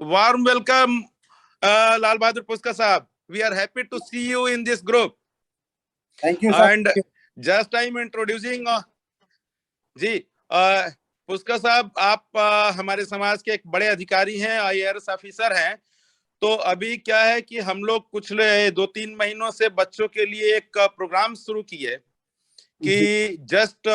warm welcome, Lal Bahadur Puskar Sahab. We are happy to see you in this group. Thank you, sir. And just I'm introducing जी पुष्कर साहब, आप हमारे समाज के एक बड़े अधिकारी हैं, IAS ऑफिसर हैं। तो अभी क्या है कि हम लोग कुछ 2-3 महीनों से बच्चों के लिए एक प्रोग्राम शुरू किए कि जस्ट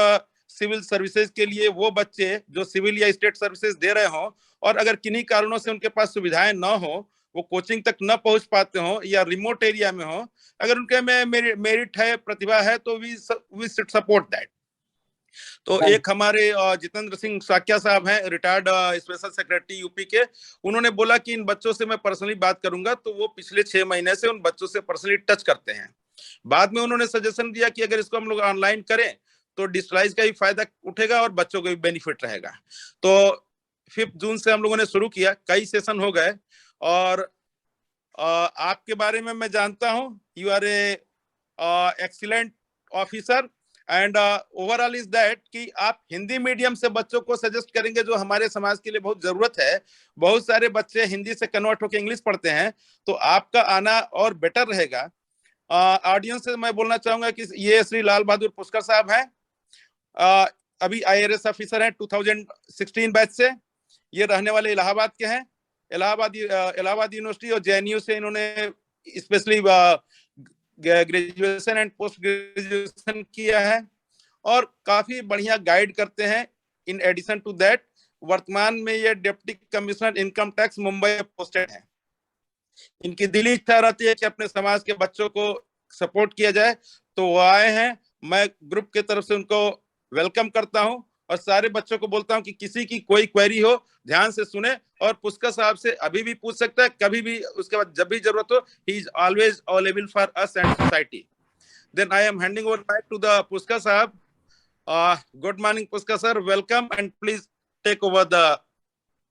सिविल सर्विसेज के लिए वो बच्चे जो सिविल या स्टेट सर्विसेज दे रहे हो और अगर किन्हीं कारणों से उनके पास सुविधाएं न हो, वो कोचिंग तक न पहुंच पाते हो या रिमोट एरिया में हो, अगर उनके में मेरिट है, प्रतिभा है, तो वी शुड सपोर्ट दैट। तो एक हमारे जितेंद्र सिंह साक्या साहब हैं, रिटायर्ड स्पेशल सेक्रेटरी यूपी के, उन्होंने बोला कि इन बच्चों से मैं पर्सनली बात करूंगा। तो वो पिछले 6 महीने से उन बच्चों से पर्सनली टच करते हैं। बाद में उन्होंने सजेशन दिया कि अगर इसको हम लोग ऑनलाइन करें तो डिजिटलाइज का भी फायदा उठेगा और बच्चों को भी बेनिफिट रहेगा। तो 5 जून से हम लोगों ने शुरू किया, कई सेशन हो गए। और आपके बारे में मैं जानता हूं, you are a excellent officer and overall is that कि आप हिंदी मीडियम से बच्चों को सजेस्ट करेंगे, जो हमारे समाज के लिए बहुत जरूरत है। बहुत सारे बच्चे हिंदी से कन्वर्ट होकर इंग्लिश पढ़ते हैं, तो आपका आना और बेटर रहेगा। ऑडियंस से मैं बोलना चाहूंगा कि ये श्री लाल बहादुर पुष्कर साहब हैं, अभी IAS ऑफिसर हैं 2016 बैच से। ये रहने वाले इलाहाबाद के हैं। इलाहाबाद यूनिवर्सिटी और JNU से इन्होंने specially graduation and post graduation किया है और काफी बढ़िया गाइड करते हैं। इन एडिशन टू दैट, वर्तमान में ये deputy commissioner income tax Mumbai posted है। इनकी दिली इच्छा रहती है कि अपने समाज के बच्चों को सपोर्ट किया जाए, तो वो आए हैं। मैं ग्रुप की तरफ से उनको वेलकम करता हूं और सारे बच्चों को बोलता हूं कि किसी की कोई क्वेरी हो ध्यान से सुने और पुष्कर साहब से अभी भी पूछ सकता है, कभी भी, उसके बाद जब भी जरूरत हो, he is always available for us and society. Then I am handing over back to the Pushkar sahab. Good morning Pushkar sir, welcome and please take over the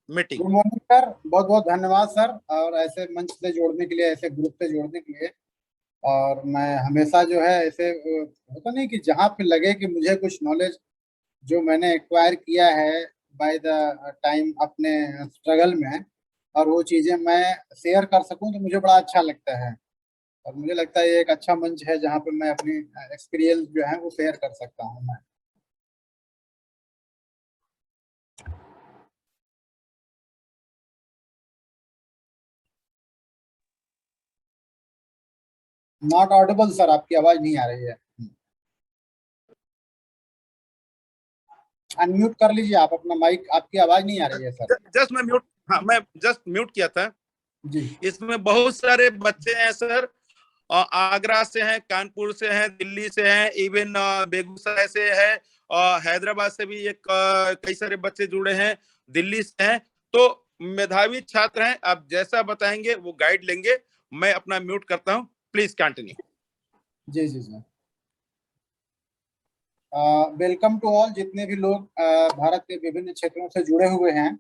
meeting. Good morning sir, बहुत बहुत धन्यवाद सर, और ऐसे मंच से जोड़ने के लिए, ऐसे ग्रुप से जोड़ने के लिए। और मैं हमेशा जो है ऐसे होता नहीं कि जहाँ पे लगे कि मुझे कुछ नॉलेज जो मैंने एक्वायर किया है बाय द टाइम अपने स्ट्रगल में, और वो चीज़ें मैं शेयर कर सकूं, तो मुझे बड़ा अच्छा लगता है। और मुझे लगता है ये एक अच्छा मंच है जहाँ पे मैं अपनी एक्सपीरियंस जो है वो शेयर कर सकता हूँ मैं। नॉट ऑडिबल सर, आपकी आवाज नहीं आ रही है। अनम्यूट कर लीजिए आप अपना माइक, आपकी आवाज नहीं आ रही है सर। जस्ट मैं जस्ट म्यूट किया था जी। इसमें बहुत सारे बच्चे हैं सर, आगरा से हैं, कानपुर से हैं, दिल्ली से हैं, इवन बेगूसराय से है, हैदराबाद से भी एक कई सारे बच्चे जुड़े हैं, दिल्ली से हैं। तो मेधावी छात्र हैं, आप जैसा बताएंगे वो गाइड लेंगे। मैं अपना म्यूट करता हूं, प्लीज कंटिन्यू। जी जी सर। वेलकम टू ऑल, जितने भी लोग भारत के विभिन्न क्षेत्रों से जुड़े हुए हैं।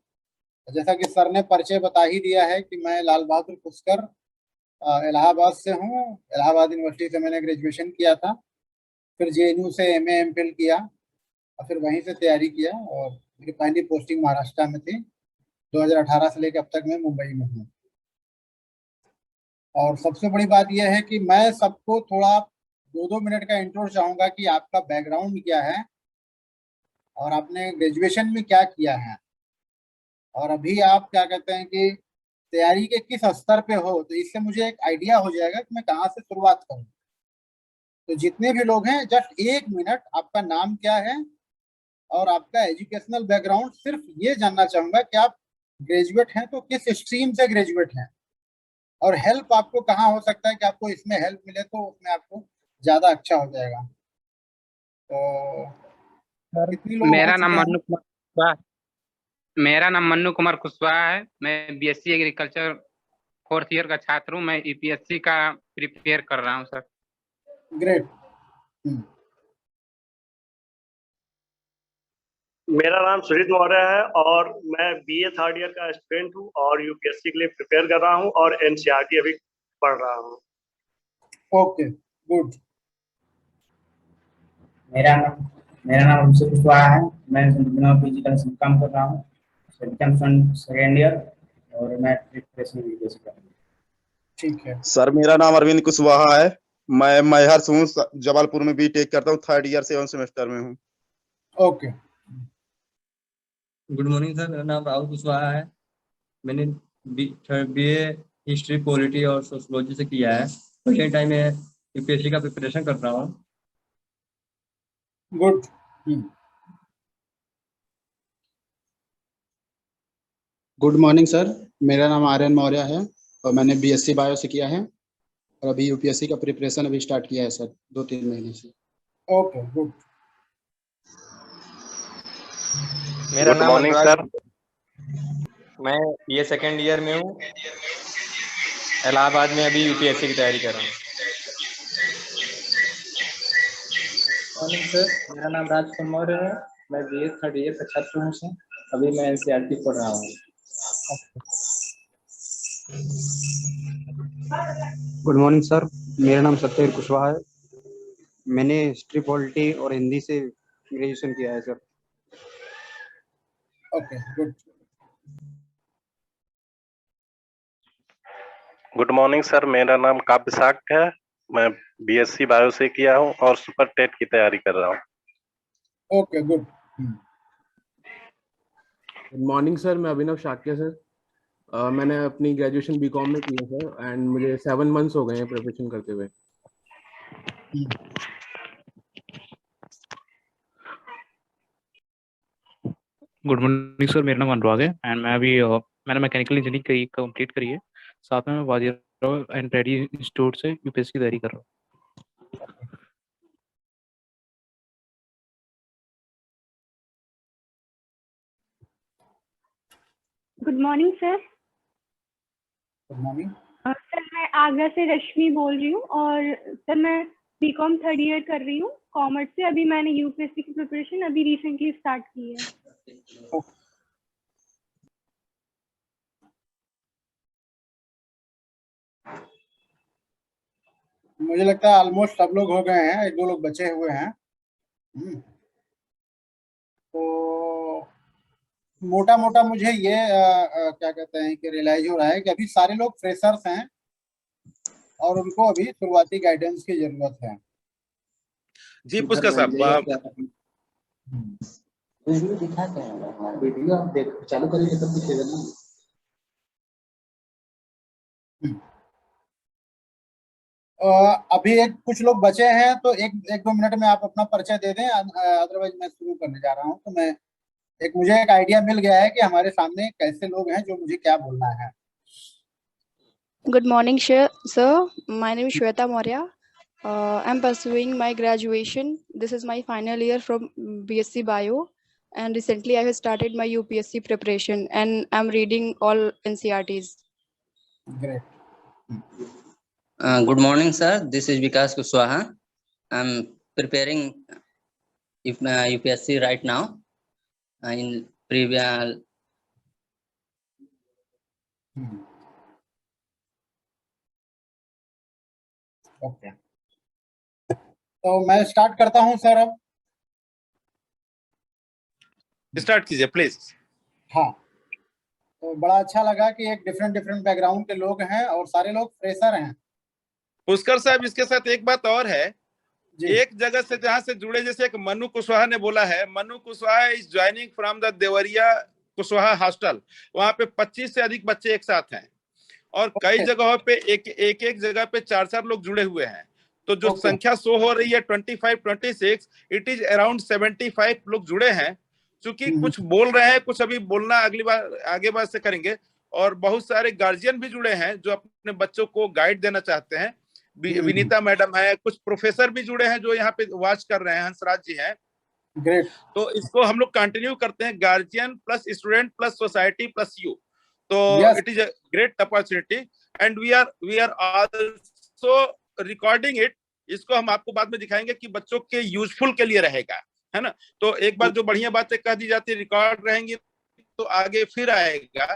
जैसा कि सर ने परिचय बता ही दिया है कि मैं लाल बहादुर पुष्कर इलाहाबाद से हूँ। इलाहाबाद यूनिवर्सिटी से मैंने ग्रेजुएशन किया था, फिर JNU से MA MPhil किया और फिर वहीं से तैयारी किया, और मेरी पहली पोस्टिंग महाराष्ट्र में थी। 2018 से लेकर अब तक मैं मुंबई में हूँ। और सबसे बड़ी बात यह है कि मैं सबको थोड़ा 2-2 मिनट का इंट्रो चाहूँगा कि आपका बैकग्राउंड क्या है और आपने ग्रेजुएशन में क्या किया है, और अभी आप क्या कहते हैं कि तैयारी के किस स्तर पे हो। तो इससे मुझे एक आइडिया हो जाएगा कि मैं कहाँ से शुरुआत करूँ। तो जितने भी लोग हैं, जस्ट 1 मिनट, आपका नाम क्या है और आपका एजुकेशनल बैकग्राउंड, सिर्फ ये जानना चाहूंगा कि आप ग्रेजुएट हैं तो किस स्ट्रीम से ग्रेजुएट हैं, और हेल्प आपको कहाँ हो सकता है कि आपको इसमें हेल्प मिले, तो उसमें आपको ज्यादा अच्छा हो जाएगा। तो कितने लोग मेरा नाम मन्नू कुमार कुशवाहा है। मैं BSc एग्रीकल्चर 4th ईयर का छात्र हूँ। मैं EPSC का प्रिपेयर कर रहा हूँ सर। ग्रेट। मेरा नाम सुजीत मौर्य है और मैं BA 3rd ईयर का स्टूडेंट हूँ और UPSC के लिए प्रिपेयर कर रहा हूँ और NCERT अभी पढ़ रहा हूँ। Okay, good. मेरा नाम अभिषेक कुशवाहा है। मैं PG का काम कर रहा हूँ, 2nd ईयर। और मैं प्रिपरेशन यूपीएससी कर रहा हूँ। ठीक है। सर मेरा नाम अरविंद कुशवाहा है। मैं महर्ष हूँ, जबलपुर में बीटेक करता हूँ, 3rd ईयर 7th सेमेस्टर में हूँ। ओके। गुड मॉर्निंग सर, मेरा नाम राहुल कुशवाहा है। मैंने बीए हिस्ट्री, पॉलिटी और सोशोलॉजी से किया है। प्रेजेंट टाइम में यूपीएससी का प्रिपरेशन कर रहा हूँ। गुड। गुड मॉर्निंग सर, मेरा नाम आर्यन मौर्य है और मैंने बीएससी बायो से किया है और अभी यूपीएससी का प्रिपरेशन अभी स्टार्ट किया है सर, 2-3 महीने से। Okay, good. मेरा गुड नाम मॉर्निंग अनुराग, सर। मैं ये 2nd ईयर में हूँ। इलाहाबाद में अभी यूपीएससी की तैयारी कर रहा हूँ। मॉर्निंग सर, मेरा नाम राजकुमार मौर्य है। मैं बीए 3rd ईयर का छात्र हूँ सर। अभी मैं एनसीईआरटी पढ़ रहा हूँ। गुड मॉर्निंग सर, मेरा नाम सत्यवीर कुशवाहा है। मैंने हिस्ट्री, पॉलिटी और हिंदी से ग्रेजुएशन किया है sir. Okay, good. Good morning sir, मेरा नाम काव्य साक्य है। मैं बीएससी बायो से किया हूँ और सुपर टेट की तैयारी कर रहा हूँ। Okay, good. Good morning sir, मैं अभिनव शाक्य सर। मैंने अपनी ग्रेजुएशन बीकॉम में की है सर एंड मुझे 7 मंथ्स हो गए हैं प्रिपरेशन करते हुए। गुड मॉर्निंग सर, मेरा नाम अनुराग है एंड मैंने मैकेनिकल इंजीनियरिंग कंप्लीट करी है। साथ में मैं वाजिराव एंड रेडी इंस्टीट्यूट से यूपीएससी की तैयारी कर रहा हूँ। Good morning sir. Good morning. Sir मैं आगरा से रश्मि बोल रही हूँ और सर मैं बीकॉम 3rd ईयर कर रही हूँ कॉमर्स से। अभी मैंने यूपीएससी की प्रिपरेशन अभी रिसेंटली स्टार्ट की है। मुझे लगता है ऑलमोस्ट सब लोग हो गए हैं, 1-2 लोग बचे हुए हैं। तो मोटा मोटा मुझे ये क्या कहते हैं कि रियलाइज हो रहा है कि अभी सारे लोग फ्रेशर्स हैं और उनको अभी शुरुआती गाइडेंस की जरूरत है। जी पुष्कर साहब, वीडियो दिखा क्या है? वीडियो आप देख चालू करिए तब दिखेगा ना। अभी कुछ लोग बचे हैं तो 1-2 मिनट में आप अपना परिचय दे दें, अदरवाइज मैं शुरू करने जा रहा हूं। तो मैं मुझे एक आइडिया मिल गया है कि हमारे सामने कैसे लोग हैं जो मुझे क्या बोलना है। Good morning, sir. My name is Shweta Maurya. I'm pursuing my graduation. This is my final year from BSc Bio, and recently I have started my UPSC preparation, and I'm reading all NCERTs. Great. Good morning, sir. This is Vikas Kushwaha. I'm preparing UPSC right now. In previous. Okay, तो मैं start करता हूं sir. अब start कीजिए please. हाँ, तो बड़ा अच्छा लगा कि एक डिफरेंट बैकग्राउंड के लोग हैं और सारे लोग फ्रेशर हैं। पुष्कर साहब, इसके साथ एक बात और है, एक जगह से जहां से जुड़े, जैसे एक मनु कुशवाहा ने बोला है, Manu Kushwaha is joining from the Deoria Kushwaha hostel. वहां पे 25 से अधिक बच्चे एक साथ हैं और कई जगहों पे एक जगह पे 4 लोग जुड़े हुए हैं। तो जो संख्या शो हो रही है 25-26, इट इज अराउंड 75 लोग जुड़े हैं। चूंकि कुछ बोल रहे हैं, कुछ अभी बोलना अगली बार आगे बार से करेंगे, और बहुत सारे गार्जियन भी जुड़े हैं जो अपने बच्चों को गाइड देना चाहते हैं। विनीता मैडम है, कुछ प्रोफेसर भी जुड़े हैं जो यहाँ पे वॉच कर रहे हैं, हंसराज जी हैं। तो इसको हम लोग कंटिन्यू करते हैं, guardian plus student plus society plus you. तो it is a great opportunity and we are also recording it. इसको हम आपको बाद में दिखाएंगे कि बच्चों के यूजफुल के लिए रहेगा, है ना। तो एक बार जो बढ़िया बातें कह दी जाती है रिकॉर्ड रहेंगी तो आगे फिर आएगा।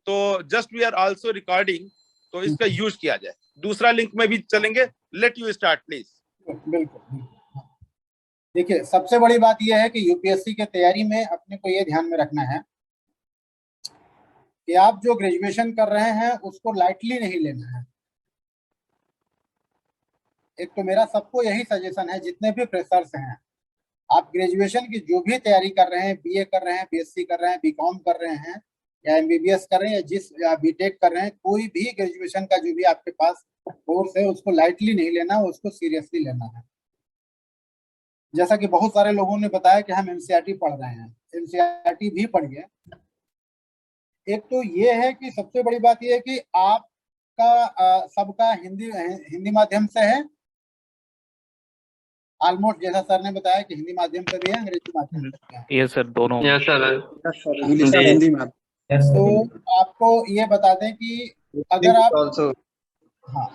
तो just we are also recording, तो इसका यूज किया जाए। दूसरा लिंक में भी चलेंगे। Let you start please. बिल्कुल। देखिए, सबसे बड़ी बात यह है कि यूपीएससी के तैयारी में अपने को ये ध्यान में रखना है कि आप जो ग्रेजुएशन कर रहे हैं उसको लाइटली नहीं लेना है। एक तो मेरा सबको यही सजेशन है, जितने भी फ्रेशर्स हैं, आप ग्रेजुएशन की जो भी तैयारी कर रहे हैं, बीए कर रहे हैं, बीएससी कर रहे हैं, बीकॉम कर रहे हैं या एमबीबीएस कर रहे हैं या बीटेक कर रहे हैं, कोई भी ग्रेजुएशन का जो भी आपके पास कोर्स है उसको लाइटली नहीं लेना, उसको सीरियसली लेना है। जैसा कि बहुत सारे लोगों ने बताया कि हम एनसीईआरटी पढ़ रहे हैं, एनसीईआरटी भी पढ़िए। एक तो ये है कि सबसे बड़ी बात ये है कि आपका सबका हिंदी माध्यम से है ऑलमोस्ट, जैसा सर ने बताया कि हिंदी माध्यम से भी है, अंग्रेजी माध्यम से भी है। यस सर, दोनों। Yes sir. इंग्लिश और हिंदी में। तो आपको ये बता दें कि अगर आप हाँ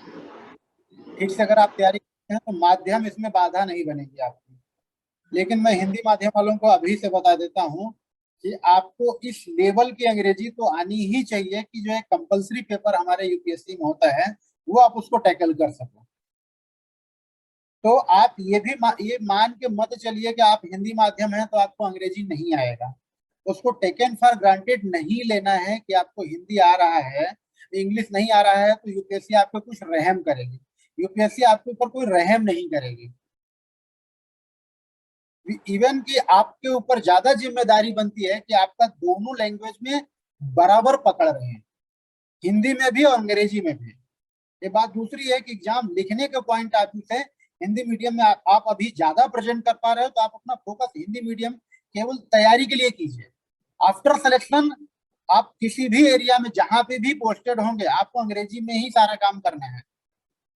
ठीक से अगर आप तैयारी करते हैं तो माध्यम इसमें बाधा नहीं बनेगी आपकी। लेकिन मैं हिंदी माध्यम वालों को अभी से बता देता हूँ कि आपको इस लेवल की अंग्रेजी तो आनी ही चाहिए कि जो एक कंपलसरी पेपर हमारे यूपीएससी में होता है वो आप उसको टैकल कर सको। तो आप ये मान के मत चलिए कि आप हिंदी माध्यम है तो आपको अंग्रेजी नहीं आएगा। उसको टेकन फॉर ग्रांटेड नहीं लेना है कि आपको हिंदी आ रहा है, इंग्लिश नहीं आ रहा है तो यूपीएससी आप पे कुछ रहम करेगी। यूपीएससी आपके ऊपर कोई रहम नहीं करेगी। इवन कि आपके ऊपर ज्यादा जिम्मेदारी बनती है कि आपका दोनों लैंग्वेज में बराबर पकड़ रहे हैं, हिंदी में भी और अंग्रेजी में भी। ये बात दूसरी है कि एग्जाम लिखने के पॉइंट ऑफ व्यू से हिंदी मीडियम में आप अभी ज्यादा प्रेजेंट कर पा रहे हो तो आप अपना फोकस हिंदी मीडियम केवल तैयारी के लिए कीजिए। आफ्टर सिलेक्शन आप किसी भी एरिया में जहां पे भी पोस्टेड होंगे आपको अंग्रेजी में ही सारा काम करना है,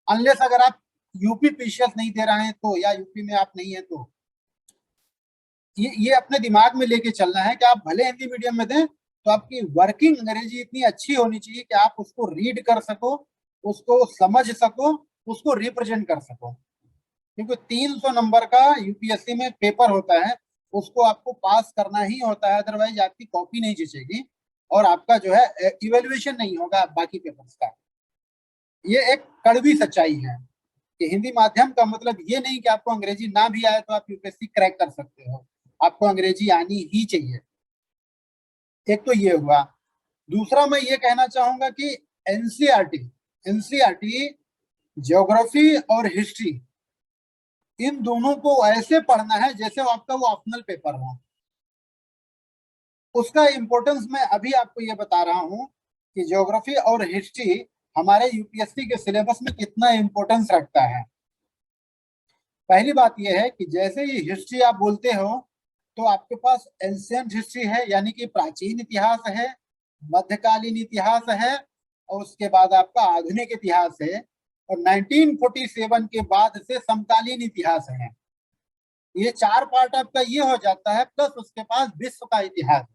अनलेस अगर आप यूपी पीसीएस नहीं दे रहे हैं तो, या यूपी में आप नहीं है तो। ये अपने दिमाग में लेके चलना है कि आप भले हिंदी मीडियम में दें तो आपकी वर्किंग अंग्रेजी इतनी अच्छी होनी चाहिए कि आप उसको रीड कर सको, उसको समझ सको, उसको रिप्रेजेंट कर सको। क्योंकि 300 नंबर का यूपीएससी में पेपर होता है, उसको आपको पास करना ही होता है, अदरवाइज आपकी कॉपी नहीं जचेगी और आपका जो है इवेल्युएशन नहीं होगा बाकी पेपर्स का। ये एक कड़वी सच्चाई है कि हिंदी माध्यम का मतलब ये नहीं कि आपको अंग्रेजी ना भी आए तो आप यूपीएससी क्रैक कर सकते हो, आपको अंग्रेजी आनी ही चाहिए। एक तो ये हुआ। दूसरा मैं ये कहना चाहूंगा कि एनसीईआरटी ज्योग्राफी और हिस्ट्री इन दोनों को ऐसे पढ़ना है जैसे आपका वो ऑप्शनल पेपर हो। उसका इंपॉर्टेंस मैं अभी आपको ये बता रहा हूं कि ज्योग्राफी और हिस्ट्री हमारे यूपीएससी के सिलेबस में कितना इंपॉर्टेंस रखता है। पहली बात यह है कि जैसे ही हिस्ट्री आप बोलते हो तो आपके पास एंशिएंट हिस्ट्री है, यानी कि प्राचीन इतिहास है, मध्यकालीन इतिहास है और उसके बाद आपका आधुनिक इतिहास है, और 1947 के बाद से समकालीन इतिहास है। ये 4 पार्ट आपका ये हो जाता है, प्लस उसके पास विश्व का इतिहास।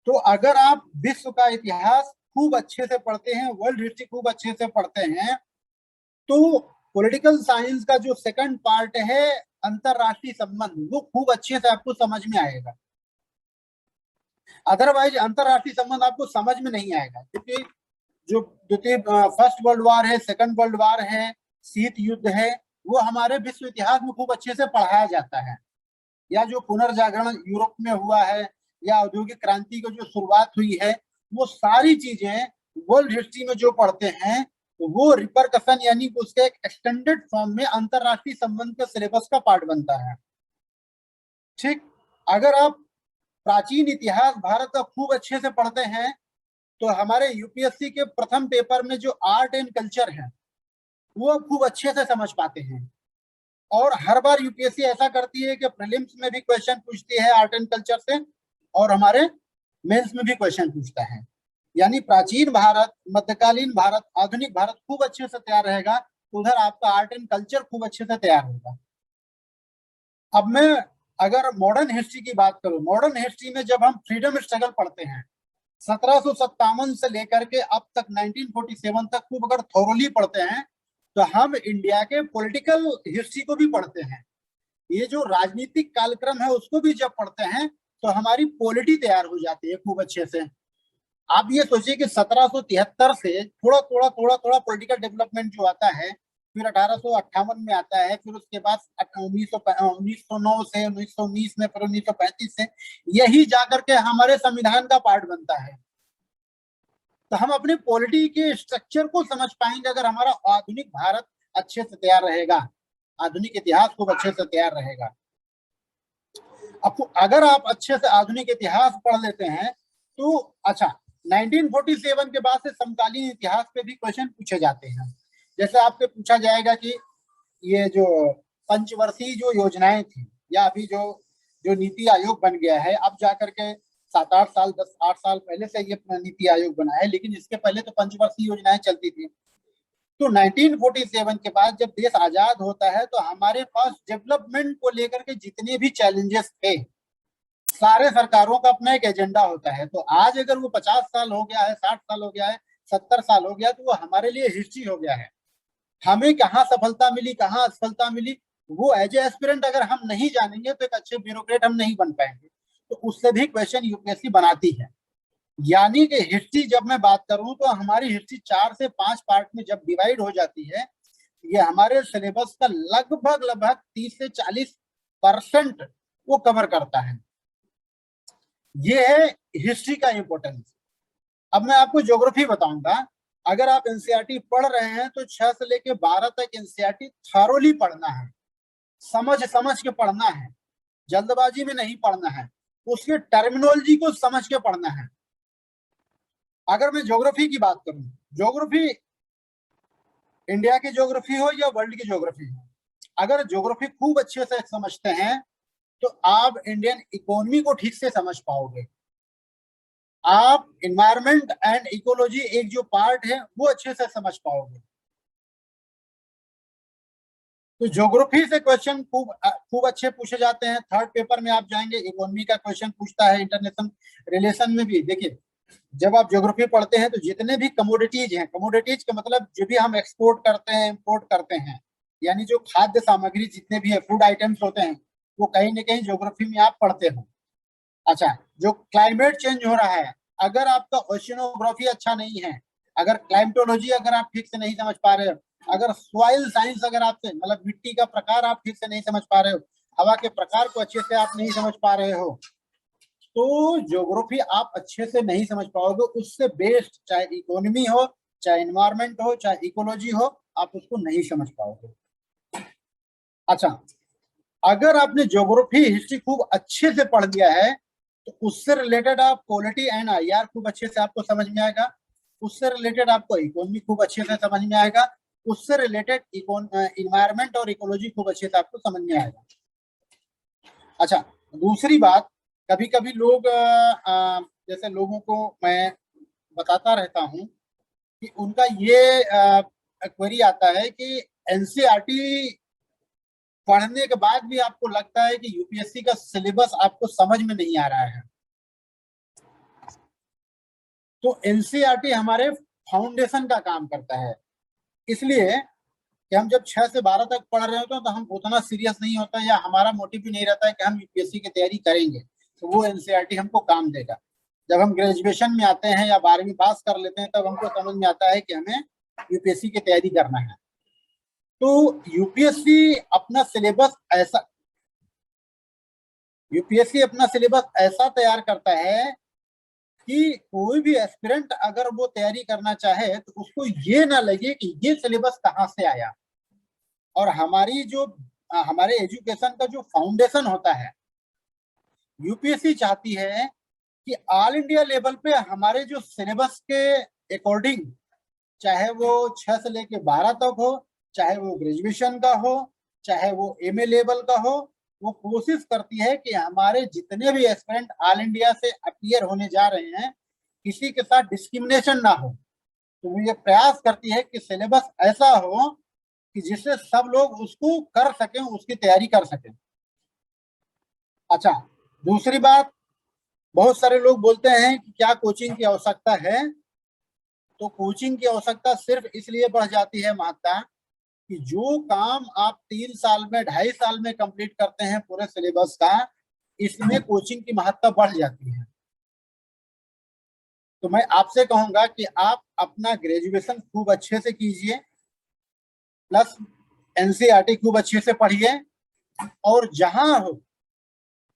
तो अगर आप विश्व का इतिहास खूब अच्छे से पढ़ते हैं, वर्ल्ड हिस्ट्री खूब अच्छे से पढ़ते हैं, तो पॉलिटिकल साइंस का जो सेकंड पार्ट है अंतरराष्ट्रीय संबंध, वो खूब अच्छे से आपको समझ में आएगा। अदरवाइज अंतरराष्ट्रीय संबंध आपको समझ में नहीं आएगा, क्योंकि जो फर्स्ट वर्ल्ड वार है, सेकंड वर्ल्ड वार है, शीत युद्ध है, वो हमारे विश्व इतिहास में खूब अच्छे से पढ़ाया जाता है। या जो पुनर्जागरण यूरोप में हुआ है, या औद्योगिक क्रांति की जो शुरुआत हुई है, वो सारी चीजें वर्ल्ड हिस्ट्री में जो पढ़ते हैं वो रिपरकशन यानी उसके एक एक्सटेंडेड फॉर्म में अंतरराष्ट्रीय संबंध के सिलेबस का पार्ट बनता है। ठीक, अगर आप प्राचीन इतिहास भारत का खूब अच्छे से पढ़ते हैं तो हमारे यूपीएससी के प्रथम पेपर में जो आर्ट एंड कल्चर है वो खूब अच्छे से समझ पाते हैं। और हर बार यूपीएससी ऐसा करती है कि प्रीलिम्स में भी क्वेश्चन पूछती है आर्ट एंड कल्चर से, और हमारे मेंस में भी क्वेश्चन पूछता है। यानी प्राचीन भारत, मध्यकालीन भारत, आधुनिक भारत खूब अच्छे से तैयार रहेगा, उधर आपका आर्ट एंड कल्चर खूब अच्छे से तैयार होगा। अब मैं अगर मॉडर्न हिस्ट्री की बात करूं, मॉडर्न हिस्ट्री में जब हम फ्रीडम स्ट्रगल पढ़ते हैं 1757 से लेकर के अब तक 1947 तक खूब अगर थोरोली पढ़ते हैं तो हम इंडिया के पॉलिटिकल हिस्ट्री को भी पढ़ते हैं। ये जो राजनीतिक कालक्रम है उसको भी जब पढ़ते हैं तो हमारी पॉलिटी तैयार हो जाती है खूब अच्छे से। आप ये सोचिए कि 1773 से थोड़ा थोड़ा पॉलिटिकल डेवलपमेंट जो आता है, फिर 1858 में आता है, फिर उसके बाद 1909 से 1919 में, फिर 1935 से, यही जाकर के हमारे संविधान का पार्ट बनता है। तो हम अपने पॉलिटी के स्ट्रक्चर को समझ पाएंगे अगर हमारा आधुनिक भारत अच्छे से तैयार रहेगा, आधुनिक इतिहास खूब अच्छे से तैयार रहेगा। अब अगर आप अच्छे से आधुनिक इतिहास पढ़ लेते हैं तो अच्छा 1947 के बाद से समकालीन इतिहास पे भी क्वेश्चन पूछे जाते हैं। जैसे आपसे पूछा जाएगा कि ये जो पंचवर्षीय जो योजनाएं थी या अभी जो नीति आयोग बन गया है, अब जाकर के 7-8 साल 10-8 साल पहले से ये नीति आयोग बना है, लेकिन इसके पहले तो पंचवर्षीय योजनाएं चलती थी। तो 1947 के बाद जब देश आजाद होता है तो हमारे पास डेवलपमेंट को लेकर के जितने भी चैलेंजेस थे, सारे सरकारों का अपना एक एजेंडा होता है। तो आज अगर वो 50 साल हो गया है, 60 साल हो गया है, 70 साल हो गया, तो वो हमारे लिए हिस्ट्री हो गया है। हमें कहाँ सफलता मिली, कहाँ असफलता मिली, वो एज ए एस्पिरेंट अगर हम नहीं जानेंगे तो एक अच्छे ब्यूरोक्रेट हम नहीं बन पाएंगे। तो उससे भी क्वेश्चन यूपीएससी बनाती है। यानी कि हिस्ट्री जब मैं बात करूं तो हमारी हिस्ट्री 4 से 5 पार्ट में जब डिवाइड हो जाती है, ये हमारे सिलेबस का लगभग 30 से 40% वो कवर करता है। ये है हिस्ट्री का इंपॉर्टेंस। अब मैं आपको ज्योग्राफी बताऊंगा। अगर आप एनसीईआरटी पढ़ रहे हैं तो 6 से लेके 12 तक एनसीईआरटी थॉरोली पढ़ना है, समझ के पढ़ना है, जल्दबाजी में नहीं पढ़ना है, उसके टर्मिनोलॉजी को समझ के पढ़ना है। अगर मैं ज्योग्राफी की बात करूं, ज्योग्राफी इंडिया की ज्योग्राफी हो या वर्ल्ड की ज्योग्राफी हो, अगर ज्योग्राफी खूब अच्छे से समझते हैं तो आप इंडियन इकोनॉमी को ठीक से समझ पाओगे। आप एनवायरनमेंट एंड इकोलॉजी एक जो पार्ट है वो अच्छे से समझ पाओगे। तो ज्योग्राफी से क्वेश्चन खूब अच्छे पूछे जाते हैं। थर्ड पेपर में आप जाएंगे, इकोनॉमी का क्वेश्चन पूछता है, इंटरनेशनल रिलेशन में भी। देखिए, जब आप ज्योग्राफी पढ़ते हैं तो जितने भी कमोडिटीज हैं, कमोडिटीज का मतलब जो भी हम एक्सपोर्ट करते हैं, इंपोर्ट करते हैं, यानी जो खाद्य सामग्री जितने भी है, फूड आइटम्स होते हैं, वो कहीं ना कहीं ज्योग्राफी में आप पढ़ते हो। अच्छा, जो क्लाइमेट चेंज हो रहा है, अगर आपका ओशिनोग्राफी अच्छा नहीं है, अगर क्लाइमेटोलॉजी अगर आप ठीक से नहीं समझ पा रहे हो, अगर सॉइल साइंस अगर आपसे मतलब मिट्टी का प्रकार आप ठीक से नहीं समझ पा रहे हो, हवा के प्रकार को अच्छे से आप नहीं समझ पा रहे हो, तो ज्योग्राफी आप अच्छे से नहीं समझ पाओगे। उससे बेस्ड चाहे इकोनॉमी हो, चाहे एनवायरनमेंट हो, चाहे इकोलॉजी हो, आप उसको नहीं समझ पाओगे। अच्छा, अगर आपने ज्योग्राफी हिस्ट्री खूब अच्छे से पढ़ लिया है तो उससे रिलेटेड आप पॉलिटी एंड आईआर खूब अच्छे से आपको समझ में आएगा, उससे रिलेटेड आपको इकोनॉमी खूब अच्छे से समझ में आएगा, उससे रिलेटेड इन्वायरमेंट और इकोलॉजी खूब अच्छे से आपको समझ में आएगा। अच्छा, दूसरी बात, कभी कभी लोग जैसे लोगों को मैं बताता रहता हूं कि उनका ये क्वेरी आता है कि एनसीईआरटी पढ़ने के बाद भी आपको लगता है कि यूपीएससी का सिलेबस आपको समझ में नहीं आ रहा है। तो एनसीईआरटी हमारे फाउंडेशन का काम करता है, इसलिए कि हम जब 6 से 12 तक पढ़ रहे होते हैं तो हम उतना सीरियस नहीं होता, या हमारा मोटिव भी नहीं रहता है कि हम यूपीएससी की तैयारी करेंगे, तो वो एनसीईआरटी हमको काम देगा। जब हम ग्रेजुएशन में आते हैं या 12वीं पास कर लेते हैं तब हमको समझ में आता है कि हमें यूपीएससी की तैयारी करना है। तो यूपीएससी अपना सिलेबस ऐसा तैयार करता है कि कोई भी एस्पिरेंट अगर वो तैयारी करना चाहे तो उसको ये ना लगे कि ये सिलेबस कहाँ से आया। और हमारे एजुकेशन का जो फाउंडेशन होता है, यूपीएससी चाहती है कि ऑल इंडिया लेवल पे हमारे जो सिलेबस के अकॉर्डिंग, चाहे वो 6 से लेके 12 तक हो, चाहे वो ग्रेजुएशन का हो, चाहे वो एमए लेवल का हो, वो कोशिश करती है कि हमारे जितने भी एस्पिरेंट ऑल इंडिया से अपीयर होने जा रहे हैं किसी के साथ डिस्क्रिमिनेशन ना हो। तो वो ये प्रयास करती है कि सिलेबस ऐसा हो कि जिससे सब लोग उसको कर सकें, उसकी तैयारी कर सकें। अच्छा, दूसरी बात, बहुत सारे लोग बोलते हैं कि क्या कोचिंग की आवश्यकता है? तो कोचिंग की आवश्यकता सिर्फ इसलिए बढ़ जाती है महत्ता कि जो काम आप 3 साल में 2.5 साल में कंप्लीट करते हैं पूरे सिलेबस का, इसमें कोचिंग की महत्ता बढ़ जाती है। तो मैं आपसे कहूंगा कि आप अपना ग्रेजुएशन खूब अच्छे से कीजिए, प्लस एनसीईआरटी खूब अच्छे से पढ़िए, और जहां हो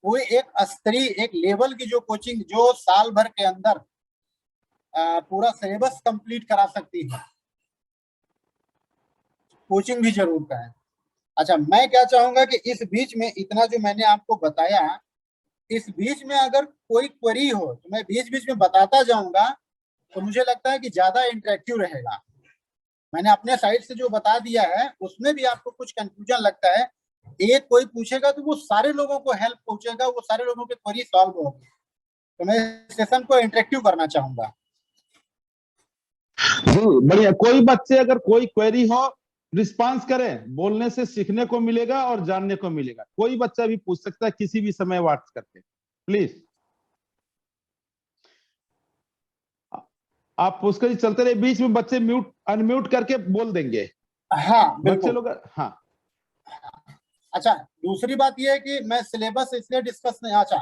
कोई एक स्तरीय एक लेवल की जो कोचिंग जो साल भर के अंदर पूरा सिलेबस कंप्लीट करा सकती है, कोचिंग भी जरूर करें। अच्छा, मैं क्या चाहूंगा कि इस बीच में इतना जो मैंने आपको बताया, इस बीच में अगर कोई क्वेरी हो तो मैं बीच बीच में बताता जाऊंगा, तो मुझे लगता है कि ज्यादा इंटरेक्टिव रहेगा। मैंने अपने साइड से जो बता दिया है उसमें भी आपको कुछ कंफ्यूजन लगता है, एक कोई पूछेगा तो वो सारे लोगों को हेल्प पहुंचेगा, वो सारे लोगों के क्वेरी सॉल्व होगी। तो मैं सेशन को इंटरेक्टिव करना चाहूंगा। जी बढ़िया। कोई बच्चे अगर कोई क्वेरी हो रिस्पांस करें, बोलने से सीखने को मिलेगा और जानने को मिलेगा। कोई बच्चा भी पूछ सकता है किसी भी समय व्हाट्स करके, प्लीज। आप पुष्कर जी चलते रहे, बीच में बच्चे म्यूट अनम्यूट करके बोल देंगे। हाँ बच्चे लोग। हाँ अच्छा, दूसरी बात यह है कि मैं सिलेबस इसलिए डिस्कस नहीं, अच्छा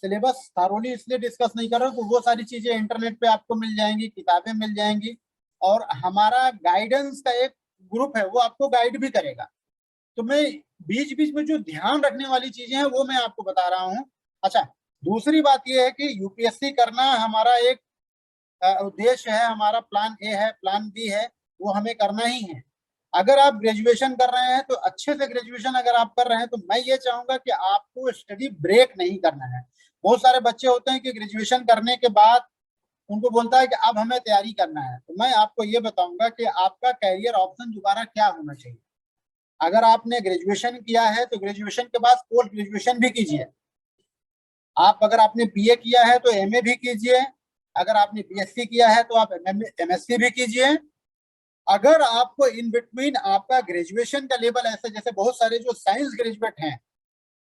सिलेबस थारोली इसलिए डिस्कस नहीं कर रहा हूँ कि वो सारी चीजें इंटरनेट पे आपको मिल जाएंगी, किताबें मिल जाएंगी, और हमारा गाइडेंस का एक ग्रुप है वो आपको गाइड भी करेगा। तो मैं बीच बीच में जो ध्यान रखने वाली चीजें हैं वो मैं आपको बता रहा हूँ। अच्छा, दूसरी बात यह है कि यूपीएससी करना हमारा एक उद्देश्य है, हमारा प्लान ए है, प्लान बी है, वो हमें करना ही है। अगर आप ग्रेजुएशन कर रहे हैं तो अच्छे से ग्रेजुएशन अगर आप कर रहे हैं तो मैं ये चाहूंगा कि आपको स्टडी ब्रेक नहीं करना है। बहुत सारे बच्चे होते हैं कि ग्रेजुएशन करने के बाद उनको बोलता है कि अब हमें तैयारी करना है। तो मैं आपको ये बताऊंगा कि आपका कैरियर ऑप्शन दोबारा क्या होना चाहिए। अगर आपने ग्रेजुएशन किया है तो ग्रेजुएशन के बाद पोस्ट ग्रेजुएशन भी कीजिए। आप अगर आपने बीए किया है तो एमए भी कीजिए, अगर आपने बीएससी किया है तो आप एमएससी भी कीजिए। अगर आपको इन बिटवीन आपका ग्रेजुएशन का लेवल ऐसा, जैसे बहुत सारे जो साइंस ग्रेजुएट हैं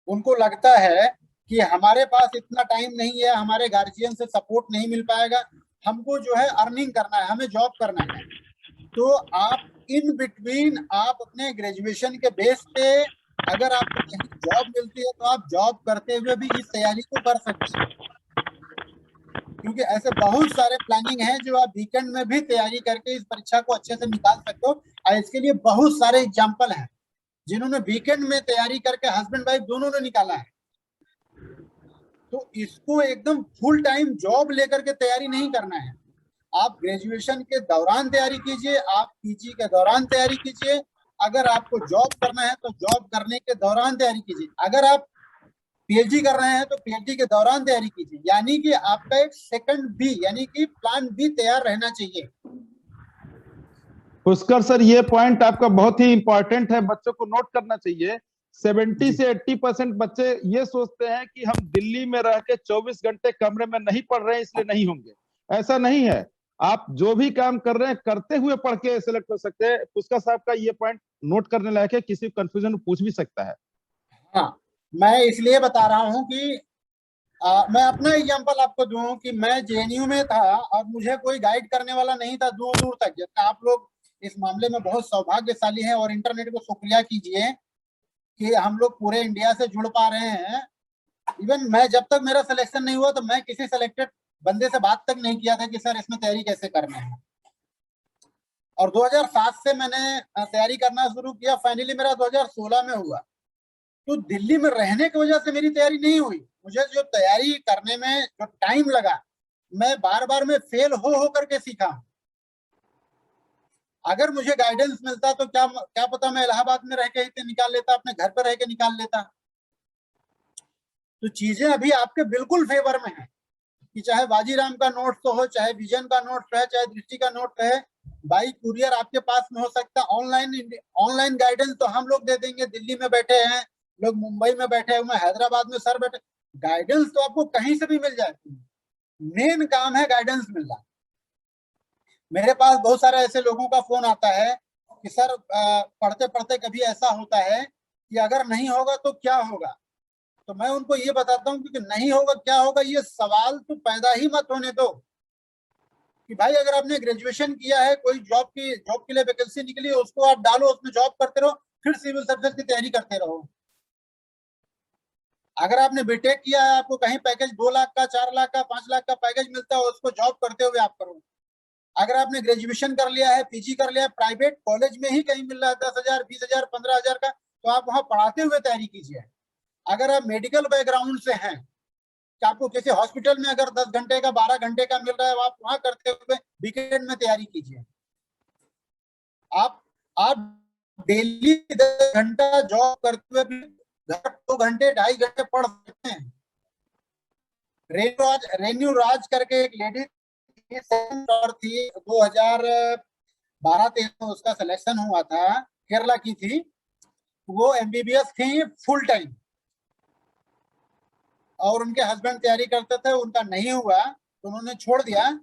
उनको लगता है कि हमारे पास इतना टाइम नहीं है, हमारे गार्जियन से सपोर्ट नहीं मिल पाएगा, हमको जो है अर्निंग करना है, हमें जॉब करना है। तो आप इन बिटवीन आप अपने ग्रेजुएशन के बेस पे अगर आपको कहीं जॉब मिलती है तो आप जॉब करते हुए भी इस तैयारी को कर सकते हैं, क्योंकि ऐसे बहुत सारे प्लानिंग हैं जो आप वीकेंड में भी तैयारी करके इस परीक्षा को अच्छे से निकाल सकते हो। और इसके लिए बहुत सारे एग्जाम्पल हैं जिन्होंने वीकेंड में तैयारी करके हस्बैंड वाइफ दोनों ने निकाला है। तो इसको एकदम फुल टाइम जॉब लेकर के तैयारी नहीं करना है। आप ग्रेजुएशन के दौरान तैयारी कीजिए, आप पीजी के दौरान तैयारी कीजिए, अगर आपको जॉब करना है तो जॉब करने के दौरान तैयारी कीजिए, अगर आप पीएचडी कर रहे हैं तो पीएचडी के दौरान तैयारी कीजिए। यानी कि आपका एक सेकंड बी यानी कि प्लान बी तैयार रहना चाहिए। पुष्कर सर, ये पॉइंट आपका बहुत ही इंपॉर्टेंट है, बच्चों को नोट करना चाहिए। 70 से 80% बच्चे ये सोचते हैं कि हम दिल्ली में रह के 24 घंटे कमरे में नहीं पढ़ रहे हैं इसलिए नहीं होंगे। ऐसा नहीं है, आप जो भी काम कर रहे हैं करते हुए पढ़ के सिलेक्ट हो सकते हैं। पुष्कर साहब का ये पॉइंट नोट करने लायक है, किसी कंफ्यूजन पूछ भी सकता है। हाँ, मैं इसलिए बता रहा हूँ कि मैं अपना एग्जांपल आपको दूं कि मैं जेएनयू में था और मुझे कोई गाइड करने वाला नहीं था दूर दूर तक। जैसे आप लोग इस मामले में बहुत सौभाग्यशाली हैं और इंटरनेट को शुक्रिया कीजिए कि हम लोग पूरे इंडिया से जुड़ पा रहे हैं। इवन मैं जब तक मेरा सिलेक्शन नहीं हुआ तो मैं किसी सिलेक्टेड बंदे से बात तक नहीं किया था कि सर इसमें तैयारी कैसे करना है। और 2007 से मैंने तैयारी करना शुरू किया, फाइनली मेरा 2016 में हुआ। तो दिल्ली में रहने की वजह से मेरी तैयारी नहीं हुई। मुझे जो तैयारी करने में जो टाइम लगा, मैं बार बार में फेल हो करके सीखा। अगर मुझे गाइडेंस मिलता तो क्या पता मैं इलाहाबाद में रह के ही निकाल लेता, अपने घर पर रह के निकाल लेता। तो चीजें अभी आपके बिल्कुल फेवर में है कि चाहे बाजीराम का नोट तो हो, चाहे विजन का नोट है, चाहे दृष्टि का नोट है, बाई कुरियर आपके पास में हो सकता। ऑनलाइन गाइडेंस तो हम लोग दे देंगे, दिल्ली में बैठे हैं लोग, मुंबई में बैठे हुए, हैदराबाद में सर बैठे, गाइडेंस तो आपको कहीं से भी मिल जाती है। मेन काम है गाइडेंस मिलना। मेरे पास बहुत सारे ऐसे लोगों का फोन आता है कि सर पढ़ते पढ़ते कभी ऐसा होता है कि अगर नहीं होगा तो क्या होगा। तो मैं उनको ये बताता हूँ कि नहीं होगा क्या होगा ये सवाल तो पैदा ही मत होने दो। कि भाई अगर आपने ग्रेजुएशन किया है, कोई जॉब के लिए वैकेंसी निकली है, उसको आप डालो, उसमें जॉब करते रहो, फिर सिविल सर्विस की तैयारी करते रहो। अगर आपने बीटेक किया है, आपको कहीं पैकेज 2 लाख का, 4 लाख का, 5 लाख का पैकेज मिलता है, उसको जॉब करते हुए आप करो। अगर आपने ग्रेजुएशन कर लिया है, पीजी कर लिया है, प्राइवेट कॉलेज में ही कहीं मिल रहा है 10,000, 20,000, 15,000 का, तो आप वहां पढ़ाते हुए तैयारी कीजिए। अगर आप मेडिकल बैकग्राउंड से हैं कि आपको किसी हॉस्पिटल में अगर 10 घंटे का 12 घंटे का मिल रहा है, आप वहां करते हुए वीकेंड में तैयारी कीजिए। आप डेली 10 घंटा जॉब करते हुए भी घर 2 घंटे 2.5 घंटे पढ़ सकते हैं। रेन्यू राज करके एक लेडी थी, 2012-13 में उसका सिलेक्शन हुआ था, केरला की थी। वो MBBS थी फुल टाइम, और उनके हस्बैंड तैयारी करते थे, उनका नहीं हुआ तो उन्होंने छोड़ दिया,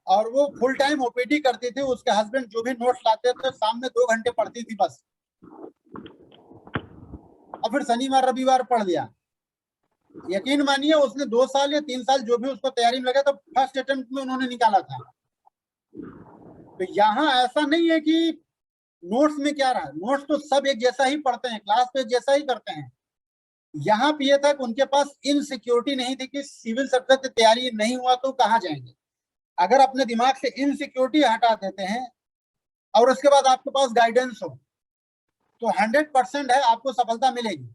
और वो फुल टाइम OPD करती थी। उसके हस्बैंड जो भी नोट्स लाते थे शाम में 2 घंटे पढ़ती थी बस, और फिर शनिवार रविवार पढ़ लिया। यकीन मानिए उसने 2 साल या 3 साल जो भी उसको तैयारी में लगा, तो फर्स्ट अटेम्प्ट में उन्होंने निकाला था। तो यहाँ ऐसा नहीं है कि नोट्स में क्या रहा, नोट्स तो सब एक जैसा ही पढ़ते हैं, क्लास पे जैसा ही करते हैं। यहाँ पे ये था कि उनके पास इनसिक्योरिटी नहीं थी कि सिविल सर्विस की तैयारी नहीं हुआ तो कहाँ जाएंगे। अगर अपने दिमाग से इनसिक्योरिटी हटा देते हैं और उसके बाद आपके पास गाइडेंस हो, तो 100% है आपको सफलता मिलेगी।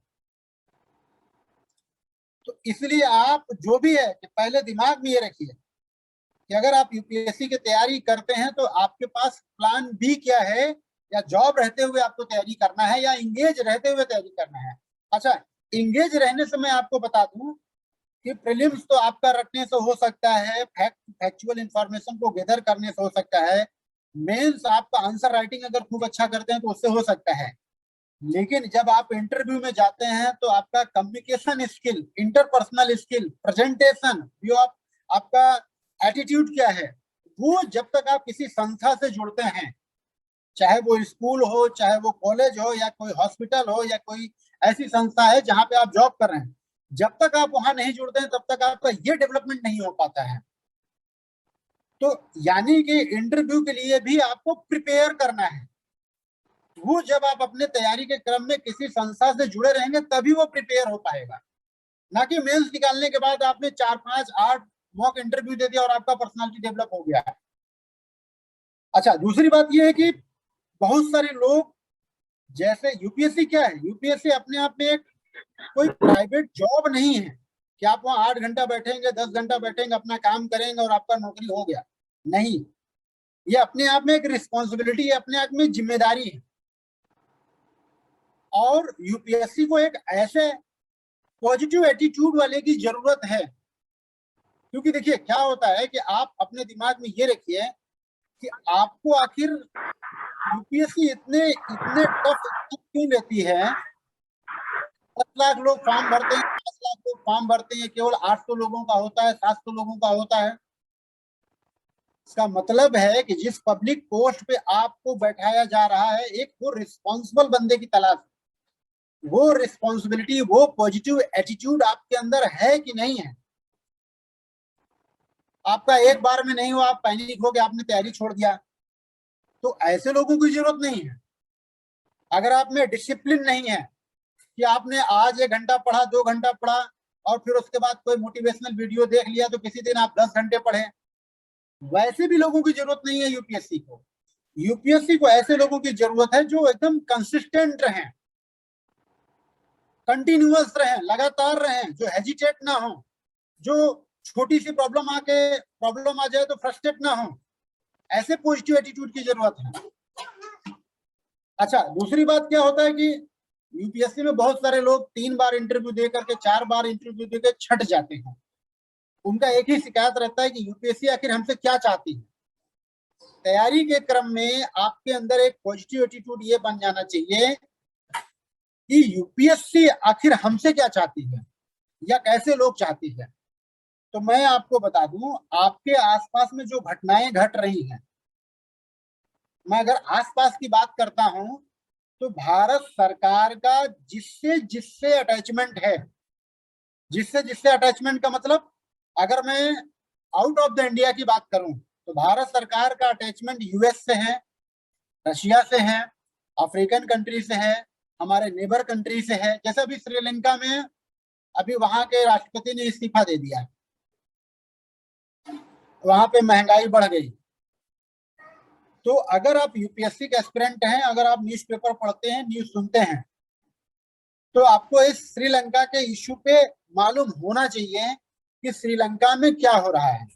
तो इसलिए आप जो भी है कि पहले दिमाग में ये रखिए कि अगर आप UPSC की तैयारी करते हैं तो आपके पास प्लान B क्या है, या जॉब रहते हुए आपको तैयारी करना है, या इंगेज रहते हुए तैयारी करना है। अच्छा, इंगेज रहने से मैं आपको बता दूं कि प्रीलिम्स तो आपका रखने से हो सकता है, फैक्चुअल इंफॉर्मेशन को गैदर करने से हो सकता है, मेंस आपका आंसर राइटिंग अगर खूब अच्छा करते हैं तो उससे हो सकता है। लेकिन जब आप इंटरव्यू में जाते हैं तो आपका communication skill, interpersonal skill, presentation, जो आपका एटीट्यूड क्या है, वो जब तक आप किसी संस्था से जुड़ते हैं, चाहे वो स्कूल हो, चाहे वो कॉलेज हो, या कोई हॉस्पिटल हो, या कोई ऐसी संस्था है जहां पे आप जॉब कर रहे हैं, जब तक आप वहां नहीं जुड़ते हैं तब तक आपका ये डेवलपमेंट नहीं हो पाता है। तो यानी कि इंटरव्यू के लिए भी आपको प्रिपेयर करना है। वो जब आप अपने तैयारी के क्रम में किसी संस्था से जुड़े रहेंगे तभी वो प्रिपेयर हो पाएगा, ना कि मेंस निकालने के बाद आपने 4, 5, 8 मॉक इंटरव्यू दे दिया और आपका पर्सनालिटी डेवलप हो गया है। अच्छा, दूसरी बात यह है कि बहुत सारे लोग, जैसे UPSC क्या है, UPSC अपने आप में एक कोई प्राइवेट जॉब नहीं है कि आप वहां 8 घंटा बैठेंगे, 10 घंटा बैठेंगे, अपना काम करेंगे और आपका नौकरी हो गया। नहीं, ये अपने आप में एक रिस्पॉन्सिबिलिटी है, अपने आप में जिम्मेदारी है। और UPSC को एक ऐसे पॉजिटिव एटीट्यूड वाले की जरूरत है, क्योंकि देखिए क्या होता है कि आप अपने दिमाग में ये रखिए कि आपको आखिर UPSC इतने टफ क्यों लेती है। 10 लाख लोग फॉर्म भरते हैं, 5 लाख लोग फॉर्म भरते हैं, केवल 800 लोगों का होता है, 700 लोगों का होता है। इसका मतलब है कि जिस पब्लिक पोस्ट पे आपको बैठाया जा रहा है, एक वो रिस्पॉन्सिबल बंदे की तलाश, वो रिस्पॉन्सिबिलिटी, वो पॉजिटिव एटीट्यूड आपके अंदर है कि नहीं है। आपका एक बार में नहीं हुआ, आप पैनिक हो गए, आपने तैयारी छोड़ दिया, तो ऐसे लोगों की जरूरत नहीं है। अगर आप में डिसिप्लिन नहीं है कि आपने आज 1 घंटा पढ़ा, 2 घंटा पढ़ा और फिर उसके बाद कोई मोटिवेशनल वीडियो देख लिया तो किसी दिन आप 10 घंटे पढ़े, वैसे भी लोगों की जरूरत नहीं है UPSC को। UPSC को ऐसे लोगों की जरूरत है जो एकदम कंसिस्टेंट रहें, कंटिन्यूअस रहें, लगातार रहें, जो हेजिटेट ना हो, जो छोटी सी प्रॉब्लम आ जाए तो फ्रस्ट्रेट ना हो, ऐसे पॉजिटिव एटीट्यूड की जरूरत है। अच्छा, दूसरी बात क्या होता है कि UPSC में बहुत सारे लोग 3 बार इंटरव्यू दे करके, 4 बार इंटरव्यू दे के छट जाते हैं। उनका एक ही शिकायत रहता है कि UPSC आखिर हमसे क्या चाहती है। तैयारी के क्रम में आपके अंदर एक पॉजिटिव एटीट्यूड ये बन जाना चाहिए कि UPSC आखिर हमसे क्या चाहती है या कैसे लोग चाहती है। तो मैं आपको बता दूं, आपके आसपास में जो घटनाएं घट रही हैं, मैं अगर आसपास की बात करता हूं तो भारत सरकार का जिससे अटैचमेंट है, जिससे अटैचमेंट का मतलब, अगर मैं आउट ऑफ द इंडिया की बात करूं तो भारत सरकार का अटैचमेंट US से है, रशिया से है, अफ्रीकन कंट्री से है, हमारे नेबर कंट्री से है। जैसे अभी श्रीलंका में अभी वहां के राष्ट्रपति ने इस्तीफा दे दिया, वहां पे महंगाई बढ़ गई। तो अगर आप UPSC के एस्पिरेंट हैं, अगर आप न्यूज़पेपर पढ़ते हैं, न्यूज़ सुनते हैं, तो आपको इस श्रीलंका के इश्यू पे मालूम होना चाहिए कि श्रीलंका में क्या हो रहा है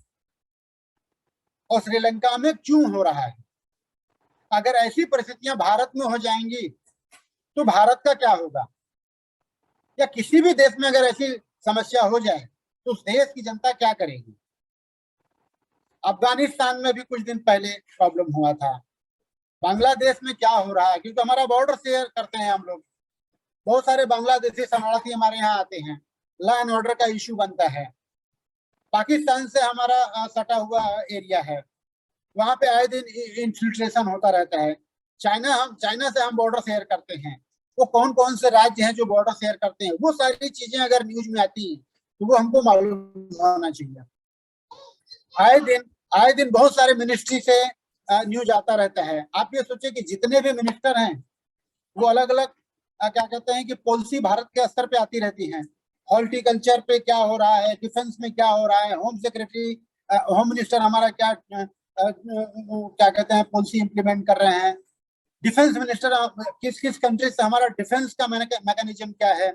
और श्रीलंका में क्यों हो रहा है। अगर ऐसी परिस्थितियां भारत में हो जाएंगी तो भारत का क्या होगा, या किसी भी देश में अगर ऐसी समस्या हो जाए तो उस देश की जनता क्या करेगी। अफगानिस्तान में भी कुछ दिन पहले प्रॉब्लम हुआ था, बांग्लादेश में क्या हो रहा है, क्योंकि हमारा बॉर्डर शेयर करते हैं हम लोग, बहुत सारे बांग्लादेशी शरणार्थी हमारे यहाँ आते हैं, लॉ एंड ऑर्डर का इश्यू बनता है। पाकिस्तान से हमारा सटा हुआ एरिया है, वहां पे आए दिन इन्फिल्ट्रेशन होता रहता है। चाइना से हम बॉर्डर शेयर करते हैं, वो कौन कौन से राज्य हैं जो बॉर्डर शेयर करते हैं, वो सारी चीजें अगर न्यूज में आती हैं तो वो हमको मालूम होना चाहिए। आए दिन बहुत सारे मिनिस्ट्री से न्यूज आता रहता है। आप ये सोचिए कि जितने भी मिनिस्टर हैं वो अलग अलग क्या कहते हैं कि पॉलिसी भारत के स्तर पे आती रहती हैं। हॉर्टिकल्चर पे क्या हो रहा है, डिफेंस में क्या हो रहा है, होम मिनिस्टर हमारा क्या कहते हैं पॉलिसी इंप्लीमेंट कर रहे हैं, डिफेंस मिनिस्टर किस किस कंट्री से हमारा डिफेंस का मैकेनिज्म क्या है,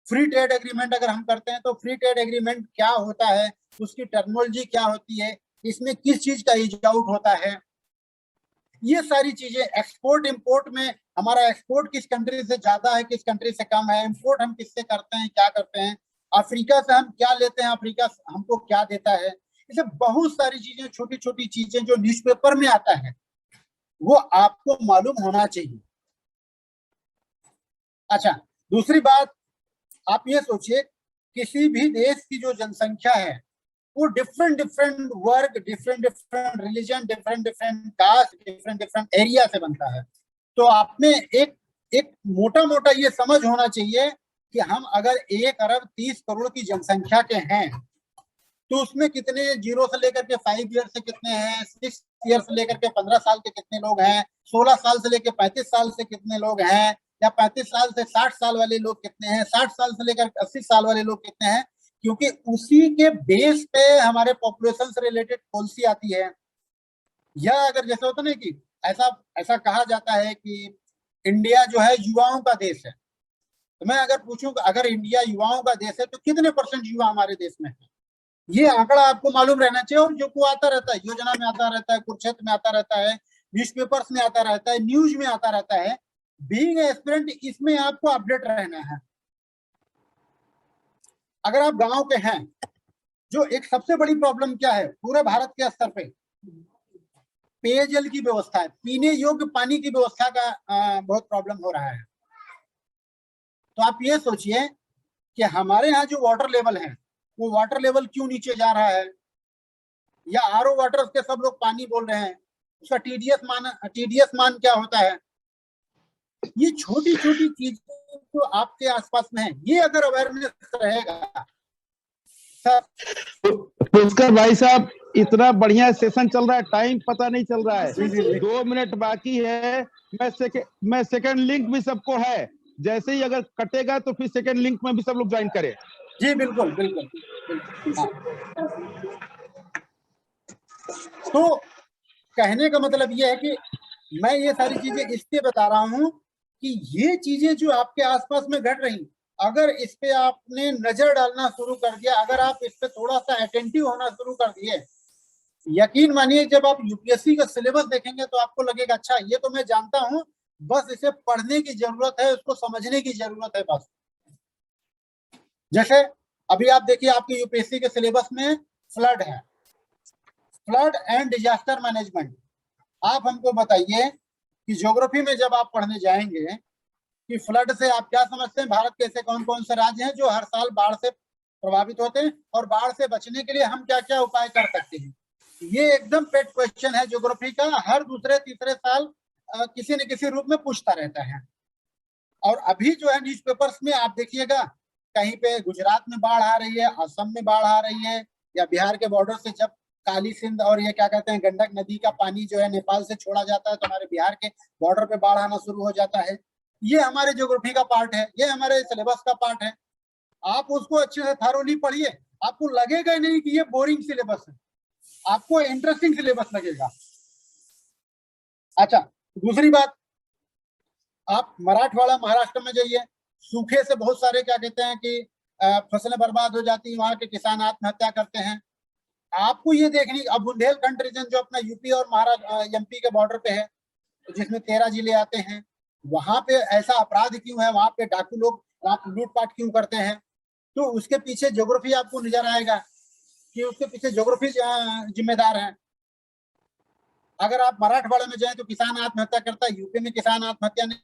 फ्री ट्रेड एग्रीमेंट अगर हम करते हैं तो फ्री ट्रेड एग्रीमेंट क्या होता है, उसकी टर्मिनोलॉजी क्या होती है, इसमें किस चीज का ईज आउट होता है, ये सारी चीजें। एक्सपोर्ट इंपोर्ट में हमारा एक्सपोर्ट किस कंट्री से ज्यादा है, किस कंट्री से कम है, इंपोर्ट हम किससे करते हैं, क्या करते हैं, अफ्रीका से हम क्या लेते हैं, अफ्रीका हमको क्या देता है। इसे बहुत सारी चीजें, छोटी छोटी चीजें जो न्यूज़पेपर में आता है वो आपको मालूम होना चाहिए। अच्छा, दूसरी बात, आप ये सोचिए किसी भी देश की जो जनसंख्या है वो डिफरेंट वर्ग, different religion, different caste, different area से बनता है। तो आपने एक मोटा ये समझ होना चाहिए कि हम अगर 1 अरब 30 करोड़ की जनसंख्या के हैं तो उसमें कितने 0 से लेकर के 5 ईयर से कितने हैं, 6 ईयर से लेकर के 15 साल के कितने लोग हैं, 16 साल से लेकर 35 साल से कितने लोग हैं, या 35 साल से 60 साल वाले लोग कितने हैं, 60 साल से लेकर 80 साल वाले लोग कितने हैं, क्योंकि उसी के बेस पे हमारे पॉपुलेशन से रिलेटेड पॉलिसी आती है। या अगर जैसे होता ना कि ऐसा कहा जाता है कि इंडिया जो है युवाओं का देश है, तो मैं अगर पूछूं कि अगर इंडिया युवाओं का देश है तो कितने % युवा हमारे देश में है, ये आंकड़ा आपको मालूम रहना चाहिए। और जो को आता रहता है, योजना में आता रहता है, कुरुक्षेत्र में आता रहता है, न्यूज़पेपर्स में आता रहता है, न्यूज में आता रहता है। बीइंग एस्पिरेंट इसमें आपको अपडेट रहना है। अगर आप गांव के हैं, जो एक सबसे बड़ी प्रॉब्लम क्या है पूरे भारत के स्तर पे, पेयजल की व्यवस्था है, पीने योग्य पानी की व्यवस्था का बहुत प्रॉब्लम हो रहा है। तो आप ये सोचिए कि हमारे यहाँ जो वाटर लेवल है वो वाटर लेवल क्यों नीचे जा रहा है, या आरओ वाटर के सब लोग पानी बोल रहे हैं, उसका टीडीएस मान क्या होता है। ये छोटी छोटी चीजें जो आपके आसपास में है, ये अगर अवेयरनेस रहेगा। पुष्कर भाई साहब, इतना बढ़िया सेशन चल रहा है, टाइम पता नहीं चल रहा है, 2 मिनट बाकी है। मैं सेकंड लिंक भी सबको है, जैसे ही अगर कटेगा तो फिर सेकंड लिंक में भी सब लोग ज्वाइन करें। जी बिल्कुल। तो कहने का मतलब ये है कि मैं ये सारी चीजें इसलिए बता रहा हूं कि ये चीजें जो आपके आसपास में घट रही, अगर इस पे आपने नजर डालना शुरू कर दिया, अगर आप इस पे थोड़ा सा अटेंटिव होना शुरू कर दिए, यकीन मानिए जब आप यूपीएससी का सिलेबस देखेंगे तो आपको लगेगा अच्छा ये तो मैं जानता हूं, बस इसे पढ़ने की जरूरत है, उसको समझने की जरूरत है बस। जैसे अभी आप देखिए आपके यूपीएससी के सिलेबस में फ्लड है, फ्लड एंड डिजास्टर मैनेजमेंट। आप हमको बताइए कि ज्योग्राफी में जब आप पढ़ने जाएंगे कि फ्लड से आप क्या समझते हैं, भारत के ऐसे कौन कौन से राज्य हैं जो हर साल बाढ़ से प्रभावित होते हैं, और बाढ़ से बचने के लिए हम क्या क्या उपाय कर सकते हैं। ये एकदम पेट क्वेश्चन है ज्योग्राफी का, हर दूसरे तीसरे साल किसी न किसी रूप में पूछता रहता है। और अभी जो है न्यूज़पेपर्स में आप देखिएगा, कहीं पे गुजरात में बाढ़ आ रही है, असम में बाढ़ आ रही है, या बिहार के बॉर्डर से जब काली सिंध और ये क्या कहते हैं गंडक नदी का पानी जो है नेपाल से छोड़ा जाता है तो हमारे बिहार के बॉर्डर पे बाढ़ आना शुरू हो जाता है। ये हमारे ज्योग्राफी का पार्ट है, ये हमारे सिलेबस का पार्ट है। आप उसको अच्छे से थॉरोली पढ़िए, आपको लगेगा ही नहीं कि ये बोरिंग सिलेबस है, आपको इंटरेस्टिंग सिलेबस लगेगा। अच्छा, दूसरी बात, आप मराठवाड़ा महाराष्ट्र में जाइए, सूखे से बहुत सारे क्या कहते हैं कि फसलें बर्बाद हो जाती हैं, वहाँ के किसान आत्महत्या करते हैं। आपको ये देखनी, अब बुंदेलखंड रीजन जो अपना यूपी और महाराष्ट्र एमपी के बॉर्डर पे है, जिसमें 13 जिले आते हैं, वहां पे ऐसा अपराध क्यों है, वहां पे डाकू लोग वहां पे लूटपाट क्यों करते हैं? तो उसके पीछे ज्योग्राफी आपको नजर आएगा कि उसके पीछे ज्योग्राफी जिम्मेदार है। अगर आप मराठवाड़ा में जाएं तो किसान आत्महत्या करता है, यूपी में किसान आत्महत्या नहीं